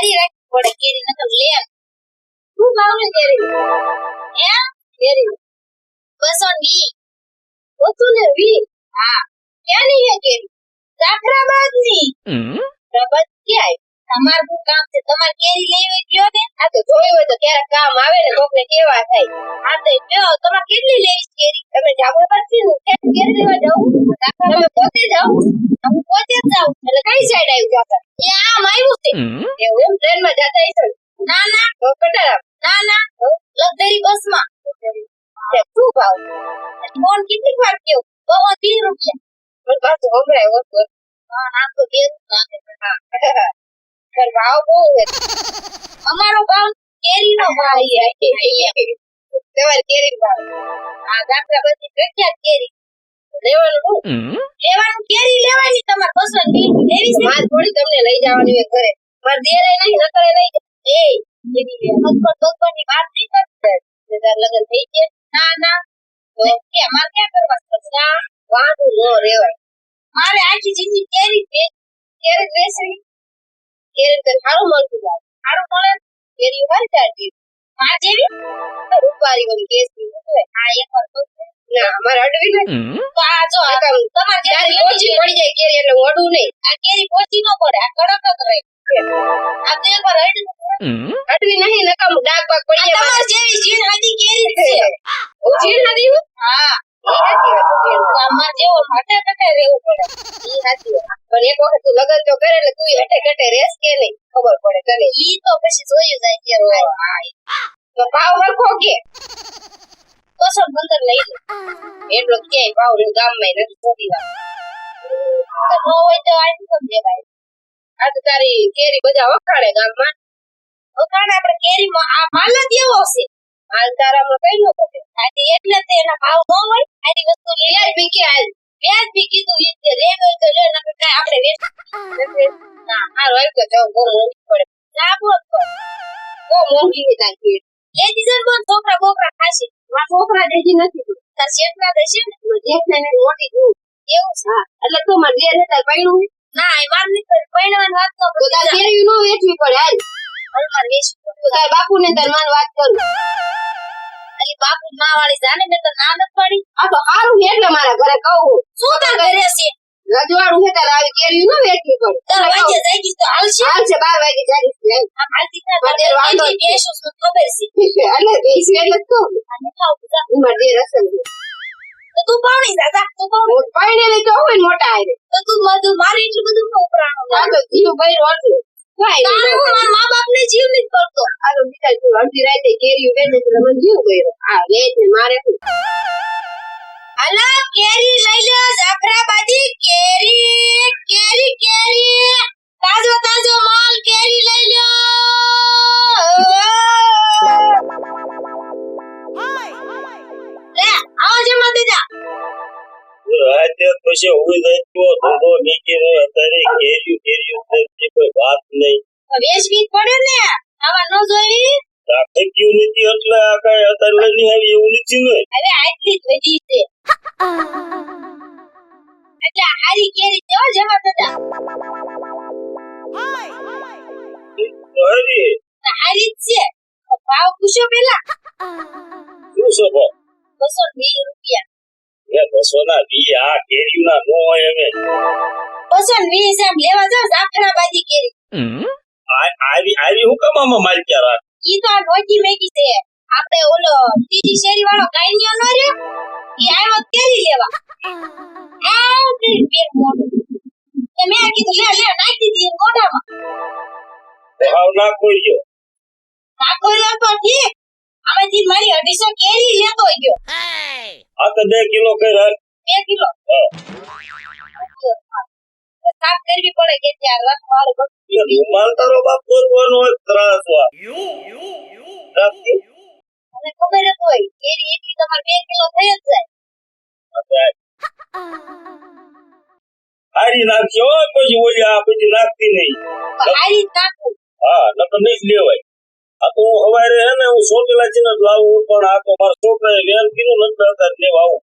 જાડી રાખવી પડે કેરી નકર લે શું ભાવ ને કેરી હે કેરી 220 220 હા ક્યાંની હે કેરી જાફરાબાદની જાફરાબાદ ક્યાં તમાર શું કામ છે તમાર કેરી લેવી ગયો ને આ તો જોઈ હોય તો ક્યારેક કામ આવે ને કોકને કેવા થાય આ તો જો તમાર કેટલી લેવી કેરી તમે જાફરાબાદ થી કેરી લેવા જાવ તમે પોતે જાવ હું પોતે જ જાઉં એટલે કઈ સાઈડ આવી જાતા એ આમ આવ્યું છે એવું ટ્રેન માં જાતા હશો ના ના કટારા ના ના લક્ઝરી બસ માં શું ભાવ ફોન કેટલી વાર કયો 30 રૂપિયા પણ પાછો હમણાં હોતો હા ના તો બે નાખે હા કર ભાવ બહુ છે અમારો ભાવ કેરીનો ભાવ તમારે કેરી ભાવ આ ગામડા બધી પ્રખ્યાત કેરી લેવાનું કેરી લેવાની તમારે 220 લેવી છે માર થોડી તમને લઈ જવાની હોય ઘરે માર દેરે નહીં નકરે નહીં એ કેરી લે હસપટ ની વાત નહીં કરતે તાર લગન થઈ છે ના ના તો કે અમાર ક્યાં કરવા ના વાંધું નો રેવાય મારે આખી જિંદગી કેરી વેચવી કેરી તો સારું મળતું જાય સારું મળે કેરી વાર ચાલતી માં જેવી રૂપારી વાળી કેસરી હોય આ એક વાર તો ના અમાર અડવી ને તો આ જો તમાર જારી ઓછી પડી જાય કેરી એટલે ઓડું નહીં આ કેરી ઓછી નો પડે આ કડક જ રહે આ તો એક વાર અડવી નહીં નકામ ડાક પાક પડી જાય તમાર જેવી જીણ હતી કેરી છે ઓ જીણ હતી હા અમાર જેવો હટે કટે રહેવું પડે ઈ સાચી પણ એક વખત તું લગન તો કરે એટલે તું હટે કટે રહેસ કે નહીં ખબર પડે તને ઈ તો પછી જોયું જાય કે હા તો ભાવ હરખો કે 215 લઈ લે એટલો ક્યાંય ભાવ ને ગામમાં નથી થતી વાત તો હોય તો આટલું કેમ દેવાય આ તો તારી કેરી બધા વખાણે ગામમાં વખાણે આપણે કેરીમાં આ માલ જ એવો છે હાલ તારામાં કઈ નો પડે આથી એટલે તે એના ભાવ ન હોય આની વસ્તુ વ્યાજ ભીકી હાલ વ્યાજ ભીકી તો એ રે હોય તો લે નકર કાઈ આપણે વેચ ના હાલ હોય તો જાવ ઘર મોંઘી પડે ના બોલ તો મોંઘી ની તાકી એ ડીઝલ કોણ છોકરા બોકરા ખાશે આ છોકરા દેજી નથી તાર જેટલા દેશે ને જેટલા ને મોટી દઉં એવું છે એટલે તો માર દેર હતા પૈણું ના એ વાર ની પૈણવાની વાત તો તાર કેરી નો વેચવી પડે હાલ માર વેચવી તો તાર બાપુ ને તાર માન વાત કરું અલી બાપુ માં વાળી જાને મે તો ના ન પડી આ તો હારું ને એટલે મારા ઘરે કહું શું તાર ઘરે છે રજવાડું છે તાર આવી કેરી નો વેચવી પડે તાર વાગે જાય કી તો હાલશે 12 વાગે જાય છે આ હાલતી ના બદેર વાંધો બેસો શું ખબર છે એટલે બેસી એટલે તો અને ખાવ જા ઉમર દે રસમ તો તું પાણી જા તું પાણી લે તો હોય મોટા આરે તો તું મધુ મારી એટલું બધું ઉપરાણો આ તો જીવ ભાઈ રોટલું કાઈ મારા મા બાપ ને જીવ નથી કરતો આ તો બીજા તું અડધી રાતે કેરી વેચે તો મને જીવ ગયો આ વેચ મારે હાલો કેરી લઈ લો જાફરાબાદી કેરી કેરી કેરી તાજો તાજો માલ કેરી લઈ લો લે આવો જમા દેજા આજે પછી હું જઈતો ધોધો નીચે અત્યારે કેરી કોઈ વાત નહીં વેચવી પડે ને આવા ન જોઈવી રાખક્યું નથી એટલે આ કઈ અત્યારે નહીં આવી એવું નથી ને હવે આટલી જ વધી છે એટલે આરી કેરી દેવો જમા દેજા અરે આરી છે ભાવ પૂછો પેલા શું છે 220 રૂપિયા એ 220 આ કેરી ના નો હોય હવે 220 એમ લેવા જાવ જાફરાબાદી કેરી આવી હું કમામાં માલ ક્યાં ઈ તો આ નોકી મેકી છે આપણે ઓલો ત્રીજી શેરી વાળો કાઈન્યો નો રે ઈ આવ્યો કેરી લેવા આ કેરી બેર મોડો કે મેં કીધું લે નાખી દીધી મોઢામાં ભાવ ના કોઈ ગયો નાખો રે તો ઠીક આમાંથી મારી 250 કેરી લેતો ગયો આ તો 2 કિલો કઈ રાખ 2 કિલો સાફ કરવી પડે કે ત્યાં રસ વાળો માલ તારો બાપ બોલવાનો હોય ત્રાસ વા મને ખબર જ હોય કેરી એટલી તમારે 2 કિલો થઈ જ જાય હારી નાખજો પછી ઓલી આ પછી નાખતી નહીં હારી નાખું હા નકર નહીં લેવાય આ તો હવારે હે ને હું સોટેલા છે ને લાવું પણ આ તો મારા છોકરાએ વેલ કીધું નંતર અત્યારે લેવા આવું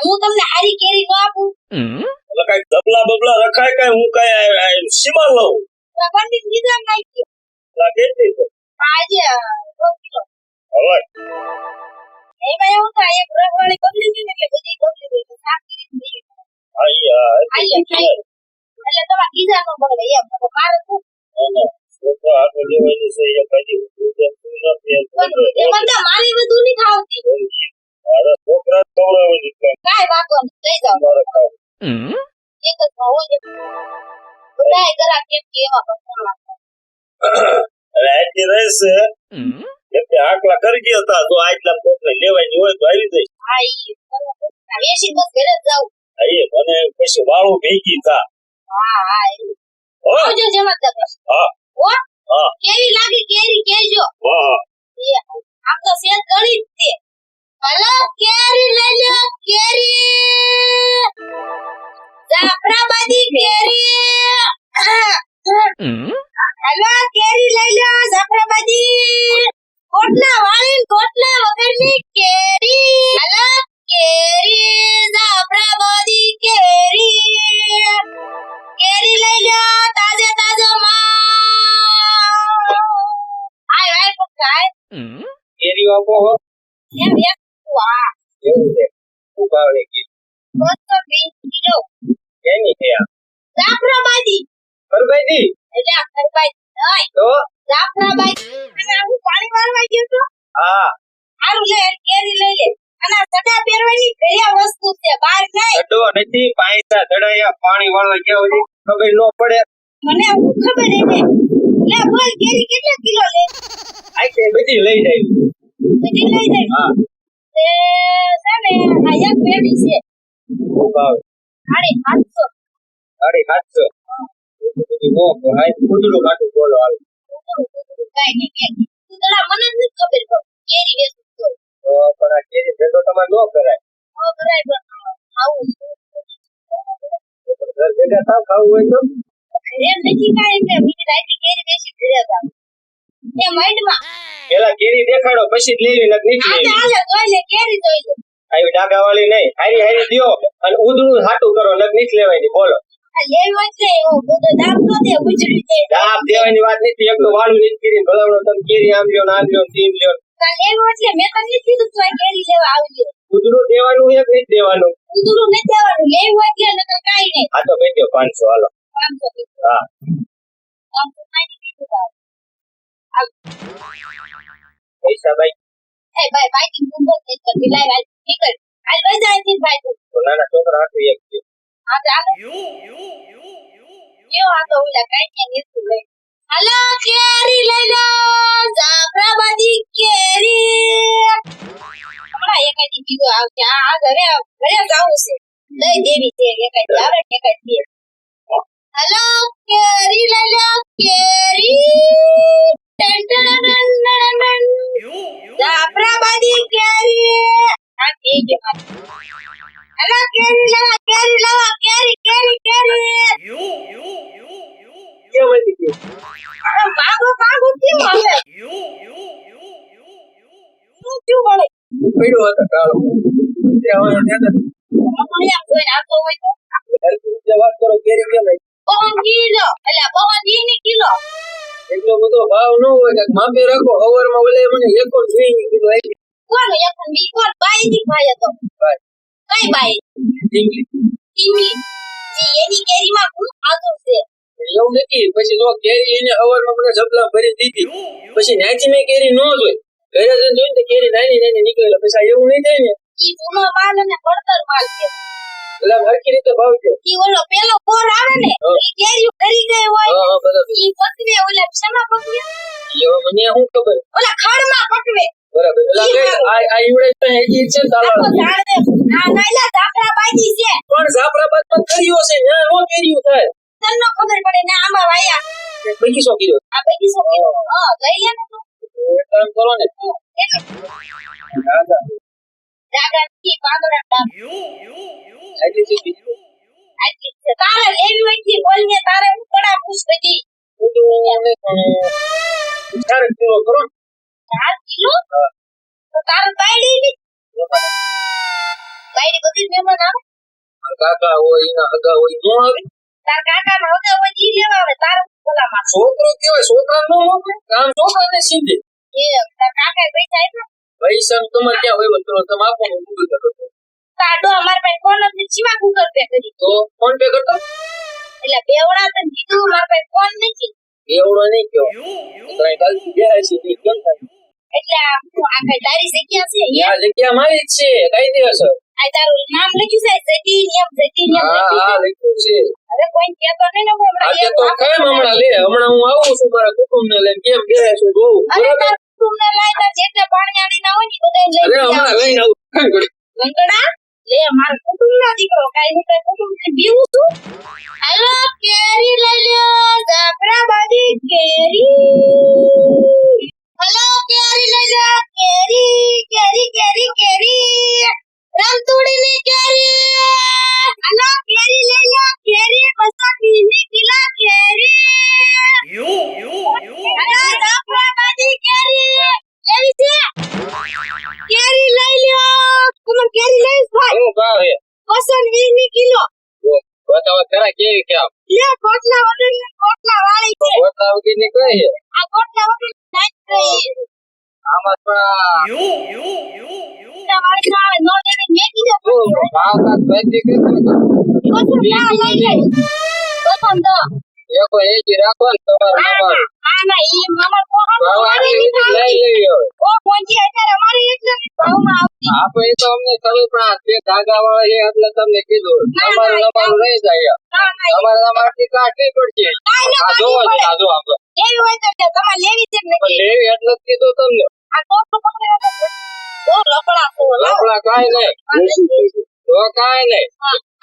હું તમને હારી કેરી નો આપું એટલે કઈ ડબલા બબલા રખાય કઈ હું કઈ સીમા લઉં પંડિત નિજામ નાખી આ કેટલી છે આજે 2 કિલો. હવે એમાં એવું થાય એક રસવાળી બગડી ગઈ ને એટલે બધી બગડી ગઈ તો સાફ કરી દઈએ. આઈ ખાઈ એટલે તમારે કીધા ન બગડે એમ તો મારે શું છોકરા આગળ લેવાની છે એ કદી દૂધ નથી એમાં તો મારી બધું નહીં ખાવતી. અરે છોકરા ખવડાવવાની છે કાંઈ વાંધો નહીં લઈ જાઓ. તમારે ખાવ એક જ ભાવ હોય બધાય ઘરા કેમ કે એવા પસંદ અને આટલી રહેશે એટલે આટલા કરી ગયા હતા તો આટલા કોકને લેવાની હોય તો આવી જઈશ હા ઈ વેસી બસ ઘરે જ જાઉં. અને પછી વાળું ભેગી થા હા હા હો આવજો જમાદાર. હા હો હા કેવી લાગી કેરી કેજો. હા એ આમ તો સેજ ગળી જ છે. હલો કેરી લઈ લો કેરી જાફરાબાદી કેરી. હલો કેરી લઈ લો જાફરાબાદી કોટના વાળી કોટના વગરની કેરી. હલો કેરી જાફરાબાદી કેરી કેરી લઈ લો તાજો તાજો માલ. આય આય પકાય કેરી આપો હો એમ એક વાહ એવું છે શું ભાવે કે 220 કિલો એની છે આ જાફરાબાદી ફરબાઈજી એટલે આ ખરબાઈ નહીં તો જાફરાબાદી. અને આવું પાણી વાળવા ગયો તો હા હારું લે કેરી લઈ લે. અને આ સડા પહેરવાની ઘડિયા વસ્તુ છે બહાર નહીં. અડો નથી પાયસા ચડાયા પાણી વાળવા ગયા હોય ખબર ન પડે મને હું ખબર હે ને લે બોલ કેરી કેટલા કિલો લે. આ કે બધી લઈ જાય બધી લઈ જાય. હા તે છે ને આ એક પેટી છે શું ભાવે 750. 750 નો ભાઈ કુદડું કાઢું બોલો આવે કાઈ નહીં તું તને મને નથી ખબર તો કેરી વેચું તો પણ આ કેરી ભેગો તમારે ન કરાય ઓ બરાબર આવું ઘર ભેગા થાવ ખાવું હોય તો એમ નથી કાંઈ એટલે બીજી રાઈતી કેરી બેસી ઘરે જાવ એ માઇન્ડમાં પેલા કેરી દેખાડો પછી જ લેવી નથી આજે લેવી હાલે જોઈ લે કેરી જોઈ લે. આવી ડાગા વાળી નહીં હારી હારી દ્યો અને ઉધડું હાટું કરો નથી નીચ લેવાની બોલો આ લેવો એટલે એવો બધો દામ તો દે ઉજળી જાય. દાબ દેવાની વાત નથી એકલું વાળું નીચ કરીને ભલાવડો તમે કેરી આમ લ્યો ને આમ લ્યો ને તેમ લ્યો તા લેવો એટલે મેં તો નથી કીધું તું આ કેરી લેવા આવજો. ઉધડું દેવાનું એક નહીં દેવાનું ઉધડું નથી દેવાનું લેવું એટલે નકર કાંઈ નહીં. આ તો કહી દો 500 હાલો 500 હા 500 કાંઈ નહીં દીધું. પૈસા ભાઈ એ ભાઈ બાઈકિંગ તું બોલ નહીં કરતી લાય હાલ નીકળ હાલ વઈ જાય થી ભાઈ તું. તો નાના છોકરા હાટું એક છે આ ચાલો યો આ તો ઓલા કાંઈ નહીં નીકળું લઈ. હાલો કેરી લઈ લો જાફરાબાદી કેરી. હમણાં એકાદી બીજો આવશે આ ઘરે ઘરે જાવું છે દઈ દેવી છે એકાદી આવે ને એકાદી દે. હાલો કેરી લઈ લો કેરી ટન ટન ટન ટન ટન. જાફરાબાદી કેરી આ દે જે હાલો કેરી લાવા કેરી કેરી કેમ હતી કે અરે ભાગો ભાગો કેમ આવે શું શું બોલે પડ્યો હતો કાળો તે હવે નેતા મને એમ જોઈને આવતો હોય તો હલકી વાત કરો કેરી કેમ આવી? 5 કિલો એટલે 5 કિલો એટલો બધો ભાવ ન હોય કે માપે રાખો હવારમાં ઓલે મને એકો જોઈ કીધું આવી કોણ એકન બી કોણ બાઈ ની ખાય તો ભાઈ કઈ બાઈ ઢીંગલી ટીવી જે એની કેરીમાં શું ખાતું છે. એવું નથી પછી જો કેરી એને હવારમાં મને ઝબલા ભરી દીધી પછી નાચી મેં કેરી ન જોઈ ઘરે જઈને જોઈને તો કેરી નાની નાની નીકળેલા પછી આ એવું નહીં થાય ને ઈ જૂનો માલ અને પડતર માલ છે. એટલે હરખી રીતે ભાવ છે ઈ ઓલો પેલો કોર આવે ને ઈ કેરીઓ કરી ગઈ હોય હા બરાબર ઈ પકવે ઓલા શેમાં પકવે એવા મને શું ખબર ઓલા ખાડમાં પકવે. બરાબર એટલે આ ઈવડે તો હેજી છે આખો તાલા ઝાડ ના નાઈલા જાફરાબાદી છે પણ જાફરાબાદ પણ કર્યો છે ને નો કર્યું થાય તન્નો ખબર પડે ને આમાં વાયા બગીચો કર્યો આ બધી સો હા લઈ લે ને તું એક કામ કરો ને દાદા જાગા થી પાંદડા ડાબ આજે છે બીજું આટલી છે તારે લેવી હોય થી બોલ ને તારે હું કડા પૂછ બધી બધું ને પણ 4 કિલો કરો 4 કિલો હા તો તારે બાયડી ની બાયડી બધી મહેમાન આવે કાકા હોય એના હગા હોય નો આવે તાર કાકા નો હગા હોય ઈ લેવા આવે તારે ખુલ્લામાં. છોકરો કેવાય છોકરા નો મોકલે કામ છોકરાને સીધે એ તાર કાકાએ પૈસા આપ્યા? પૈસા તમારે ક્યાં હોય તો તમે આપો હું ગૂગલ પે કરતો તાડો અમાર પાસે ફોન નથી, શીમાં ગૂગલ પે કરી? તો ફોન પે કરતો એટલે બેવડા તને કીધું મારા પાસે ફોન નથી. એવડો નહીં કયો કઈ ગલતી ગયા છે ઈ કેમ થાય એટલે આ કઈ તારી જગ્યા છે? આ જગ્યા મારી જ છે કઈ દિવસ આ તારું નામ લખ્યું છે જતીન એમ હા લખ્યું છે અરે કોઈ કહેતો નહીં ને આજે તો કેમ હમણાં લે હમણાં હું આવું છું મારા કુટુંબ ને લઈને કેમ બે છું બહુ અરે તાર તુમને લાય તાર જેટલા પાણીયાળી ના હોય ને બધાય લઈ અરે હમણાં લઈને આવું ગંગડા લે મારા કુટુંબ ના દીકરો કાઈ હું તાર કુટુંબ થી બીવું છું. હાલો કેરી લઈ લ્યો જાફરાબાદી કેરી. હાલો કેરી લઈ લ્યો કેરી કેરી કેરી કેરી રામતુડીની કેરી. હાલો કેરી લઈ લ્યો કેરી 220 કિલો કેરી. હાલો જાફરાબાદી કેરી કેવી છે? કેરી લઈ લ્યો. તમે કેરી લઈશ ભાઈ? શું ભાવ છે 220 કિલો. બતાવો ખરા કેવી કેમ લે કોટલા વગર ને કોટલા વાળી છે. ઓટા વગર ની કઈ છે આ કોટલા વગર નાઈ ગઈ. આમાં પણ તમારે ના નો દેને મેકી દે. ભાવ કાક બધી કે કોટલા ના લઈ લે. પસંદ એકો એજી રાખો ને તમારે આ ના ઈ મામા કોહા ભાવ આટલી રીતે લઈ લેવી હવે ઓ પહોંચી અત્યારે અમારી એટલે ભાવમાં આવતી. આપે એ તો અમને ખબર પણ આ બે ધાગા વાળા છે એટલે તમને કીધું તમારું નમારું રહી જાય ના ના તમારે આમાંથી કાઢવી પડશે આ જોવો ને આ જો આપણે એવી હોય તો તમારે લેવી છે કે પણ નથી? લેવી એટલે જ કીધું તમને આ કોટલો પકડી તો લપડા તો લાવ. આપણા કાંઈ નહીં તો કાંઈ નહીં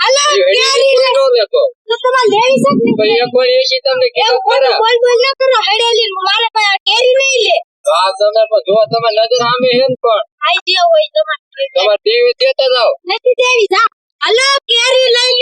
હાલો એ કેરી હેડી લઈ નો લેતો તો તમારે લેવી છે કે પણ નથી? એક વાર એસી તમને કીધું એવું ખરા બોલ બોલ ન કરો હેડેલી મારે પાસે આ કેરી નહીં લે. તો આ તમે પણ જો તમે નજર સામે હે ને પણ આઈ જે હોય તમારે તમારે ટીવી દેતા જાઓ નથી દેવી જા. હાલો કેરી લઈ